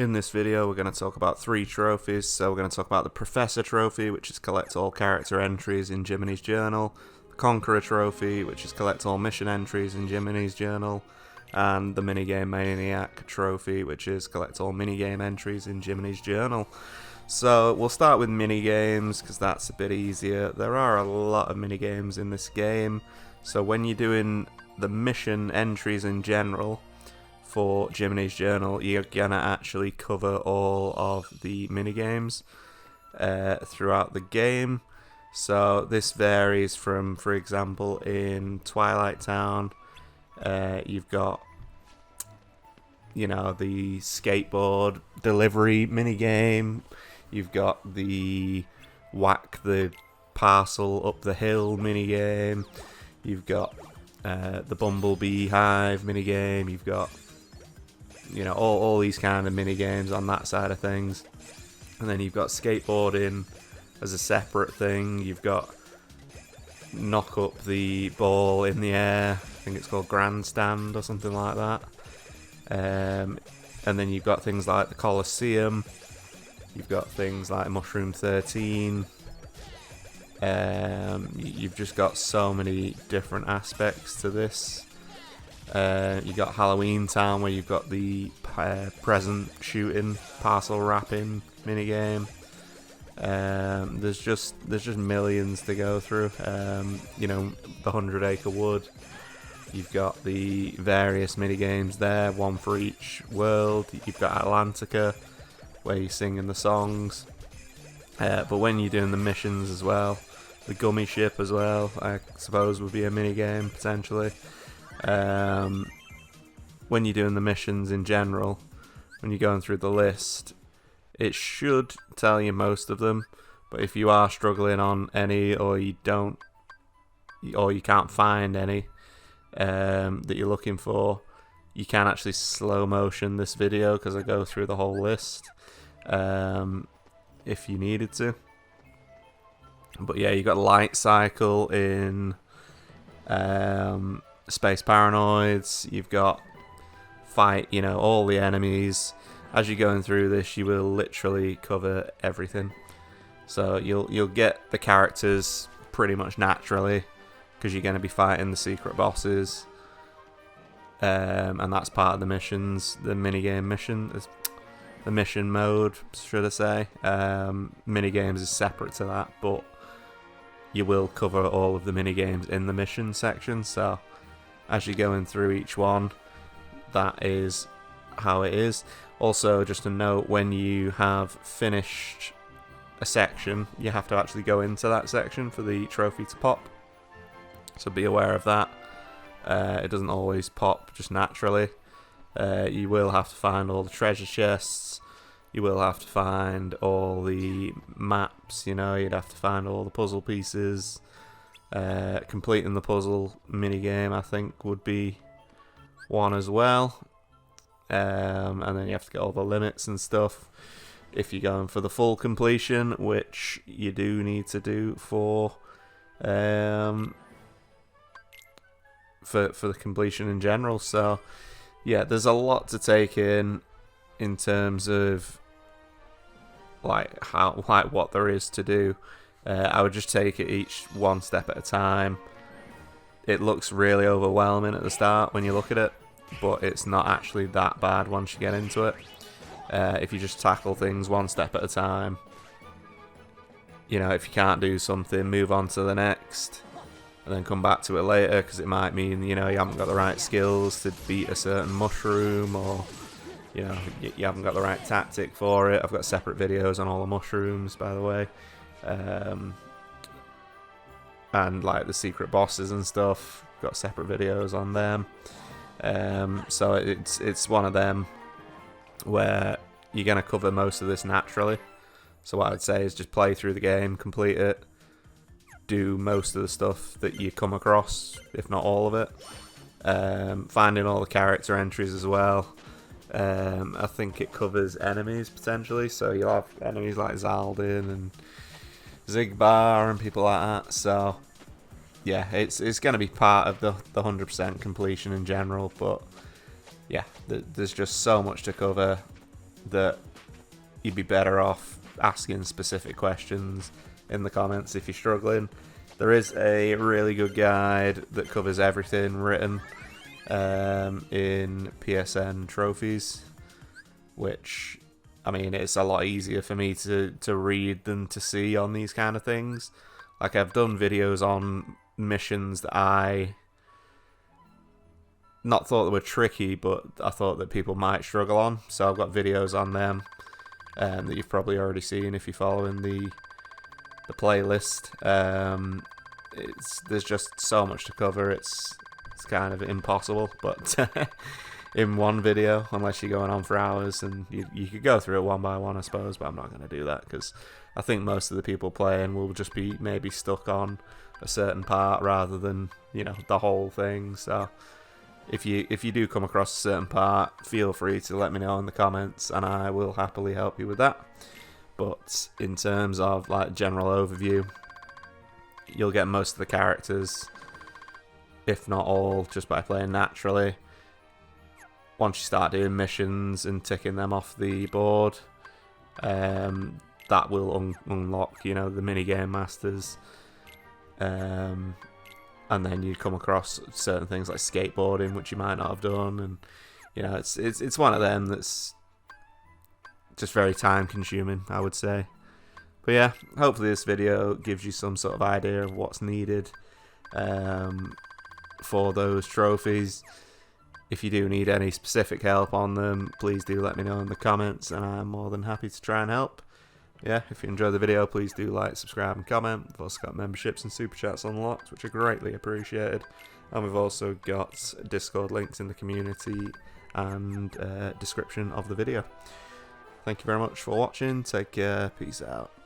In this video we're going to talk about 3 trophies. So we're going to talk about the Professor Trophy, which is collect all character entries in Jiminy's journal, the Conqueror Trophy, which is collect all mission entries in Jiminy's journal, and the Minigame Maniac Trophy, which is collect all minigame entries in Jiminy's journal. So we'll start with minigames because that's a bit easier. There are a lot of minigames in this game, so when you're doing the mission entries in general for Jiminy's journal, you're gonna actually cover all of the minigames throughout the game. So this varies from, for example, in Twilight Town, you've got, you know, the skateboard delivery minigame, you've got the whack the parcel up the hill minigame, you've got the Bumblebee Hive minigame, you've got, you know, all these kind of mini games on that side of things. And then you've got skateboarding as a separate thing. You've got knock up the ball in the air, I think it's called grandstand or something like that. And then you've got things like the Colosseum, you've got things like Mushroom 13. You've just got so many different aspects to this. You got Halloween Town, where you've got the present shooting, parcel wrapping minigame. There's just millions to go through. You know, the 100 Acre Wood. You've got the various minigames there, one for each world. You've got Atlantica, where you're singing the songs. But when you're doing the missions as well, the Gummy Ship as well, I suppose would be a minigame potentially. When you're doing the missions in general, when you're going through the list, it should tell you most of them, but if you are struggling on any, or you can't find any that you're looking for, you can actually slow motion this video because I go through the whole list if you needed to. But yeah, you got Light Cycle in Space Paranoids. You've got fight, you know, all the enemies. As you're going through this, you will literally cover everything. So you'll get the characters pretty much naturally because you're going to be fighting the secret bosses, and that's part of the missions, the minigame mission, the mission mode, should I say. Minigames is separate to that, but you will cover all of the minigames in the mission section. So as you're going through each one, that is how it is. Also, just a note, when you have finished a section, you have to actually go into that section for the trophy to pop. So be aware of that. It doesn't always pop just naturally. You will have to find all the treasure chests. You will have to find all the maps, you know, you'd have to find all the puzzle pieces. Completing the puzzle minigame, I think, would be one as well. And then you have to get all the limits and stuff if you're going for the full completion, which you do need to do for the completion in general. So yeah, there's a lot to take in terms of what there is to do. I would just take it each one step at a time. It looks really overwhelming at the start when you look at it, but it's not actually that bad once you get into it. If you just tackle things one step at a time, you know, if you can't do something, move on to the next and then come back to it later, because it might mean, you know, you haven't got the right skills to beat a certain mushroom, or, you know, you haven't got the right tactic for it. I've got separate videos on all the mushrooms, by the way. And like the secret bosses and stuff, got separate videos on them. So it's one of them where you're going to cover most of this naturally. So what I would say is just play through the game, complete it, do most of the stuff that you come across, if not all of it. Finding all the character entries as well. I think it covers enemies potentially, so you'll have enemies like Zaldin and Zigbar and people like that. So yeah, it's going to be part of the 100% completion in general, but yeah, there's just so much to cover. that you'd be better off asking specific questions in the comments if you're struggling. There is a really good guide that covers everything written in PSN trophies, which, I mean, it's a lot easier for me to read than to see on these kind of things. Like, I've done videos on missions that I not thought they were tricky, but I thought that people might struggle on. So I've got videos on them that you've probably already seen if you're following the playlist. There's just so much to cover. It's kind of impossible, but in one video, unless you're going on for hours, and you could go through it one by one, I suppose, but I'm not going to do that because I think most of the people playing will just be maybe stuck on a certain part rather than, you know, the whole thing. So if you do come across a certain part, feel free to let me know in the comments and I will happily help you with that. But in terms of like general overview, you'll get most of the characters, if not all, just by playing naturally. Once you start doing missions and ticking them off the board, that will unlock, you know, the minigame masters. And then you come across certain things like skateboarding, which you might not have done, and you know, it's one of them that's just very time consuming, I would say. But yeah, hopefully this video gives you some sort of idea of what's needed for those trophies. If you do need any specific help on them, please do let me know in the comments, and I'm more than happy to try and help. Yeah, if you enjoyed the video, please do like, subscribe, and comment. We've also got memberships and super chats unlocked, which are greatly appreciated. And we've also got Discord links in the community and description of the video. Thank you very much for watching. Take care. Peace out.